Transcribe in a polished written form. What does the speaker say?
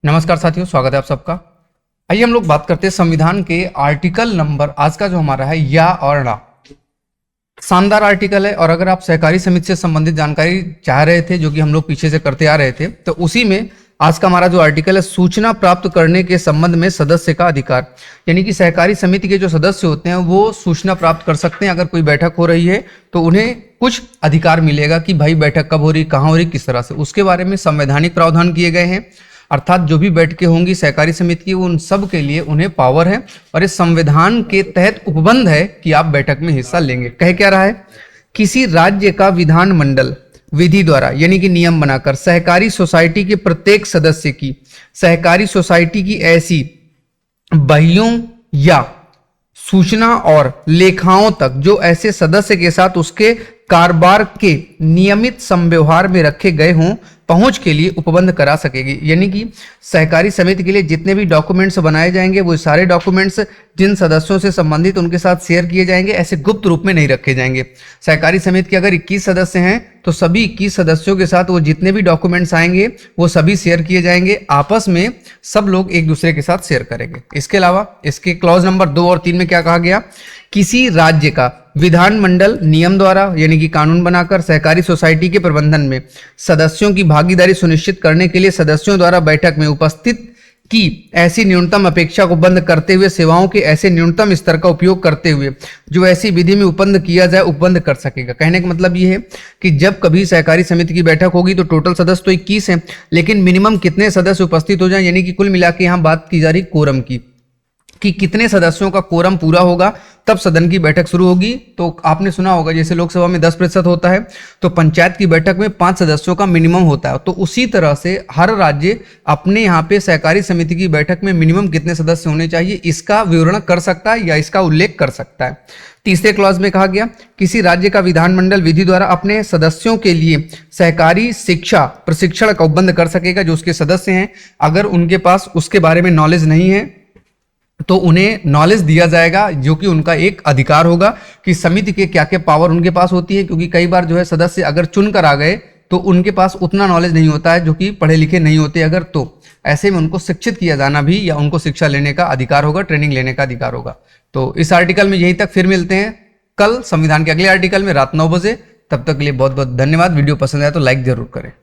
नमस्कार साथियों, स्वागत है आप सबका। आइए हम लोग बात करते हैं संविधान के आर्टिकल नंबर आज का जो हमारा है या और ना। शानदार आर्टिकल है और अगर आप सहकारी समिति से संबंधित जानकारी चाह रहे थे जो कि हम लोग पीछे से करते आ रहे थे तो उसी में आज का हमारा जो आर्टिकल है सूचना प्राप्त करने के संबंध में सदस्य का अधिकार। यानी कि सहकारी समिति के जो सदस्य होते हैं वो सूचना प्राप्त कर सकते हैं। अगर कोई बैठक हो रही है तो उन्हें कुछ अधिकार मिलेगा कि भाई बैठक कब हो रही, कहाँ हो रही, किस तरह से, उसके बारे में संवैधानिक प्रावधान किए गए हैं। अर्थात जो भी बैठकें होंगी सहकारी समिति की उन सब के लिए उन्हें पावर है और इस संविधान के तहत उपबंध है कि आप बैठक में हिस्सा लेंगे। कह क्या रहा है, किसी राज्य का विधानमंडल विधि द्वारा यानी कि नियम बनाकर सहकारी सोसाइटी के प्रत्येक सदस्य की सहकारी सोसाइटी की ऐसी बहियों या सूचना और लेखाओं तक जो ऐसे सदस्य के साथ उसके कारोबार के नियमित संव्यवहार में रखे गए हों पहुंच के लिए उपबंध करा सकेगी। यानी कि सहकारी समिति के लिए जितने भी डॉक्यूमेंट्स बनाए जाएंगे वो सारे डॉक्यूमेंट्स जिन सदस्यों से संबंधित उनके साथ शेयर किए जाएंगे, ऐसे गुप्त रूप में नहीं रखे जाएंगे। सहकारी समिति के अगर 21 सदस्य हैं तो सभी 21 सदस्यों के साथ वो जितने भी डॉक्यूमेंट्स आएंगे वो सभी शेयर किए जाएंगे, आपस में सब लोग एक दूसरे के साथ शेयर करेंगे। इसके अलावा इसके क्लॉज नंबर 2 और 3 में क्या कहा गया, किसी राज्य का विधानमंडल नियम द्वारा यानी कि कानून बनाकर सहकारी सोसाइटी के प्रबंधन में सदस्यों की भागीदारी सुनिश्चित करने के लिए सदस्यों द्वारा बैठक में उपस्थित की ऐसी न्यूनतम अपेक्षा को बंद करते हुए सेवाओं के ऐसे न्यूनतम स्तर का उपयोग करते हुए जो ऐसी विधि में उपबंध किया जाए उपबंध कर सकेगा। कहने का मतलब ये है कि जब कभी सहकारी समिति की बैठक होगी तो टोटल सदस्य तो 21 हैं, लेकिन मिनिमम कितने सदस्य उपस्थित हो जाएं, यानी कि कुल मिला के यहाँ बात की जा रही कोरम की कि कितने सदस्यों का कोरम पूरा होगा तब सदन की बैठक शुरू होगी। तो आपने सुना होगा जैसे लोकसभा में 10% होता है तो पंचायत की बैठक में 5 सदस्यों का मिनिमम होता है। तो उसी तरह से हर राज्य अपने यहाँ पे सहकारी समिति की बैठक में मिनिमम कितने सदस्य होने चाहिए इसका विवरण कर सकता है या इसका उल्लेख कर सकता है। तीसरे क्लॉज में कहा गया, किसी राज्य का विधानमंडल विधि द्वारा अपने सदस्यों के लिए सहकारी शिक्षा प्रशिक्षण का उपबंध कर सकेगा। जो उसके सदस्य हैं अगर उनके पास उसके बारे में नॉलेज नहीं है तो उन्हें नॉलेज दिया जाएगा, जो कि उनका एक अधिकार होगा कि समिति के क्या क्या पावर उनके पास होती है। क्योंकि कई बार जो है सदस्य अगर चुन कर आ गए तो उनके पास उतना नॉलेज नहीं होता है, जो कि पढ़े लिखे नहीं होते अगर, तो ऐसे में उनको शिक्षित किया जाना भी या उनको शिक्षा लेने का अधिकार होगा, ट्रेनिंग लेने का अधिकार होगा। तो इस आर्टिकल में यहीं तक, फिर मिलते हैं कल संविधान के अगले आर्टिकल में रात 9 बजे। तब तक के लिए बहुत बहुत धन्यवाद। वीडियो पसंद आया तो लाइक जरूर करें।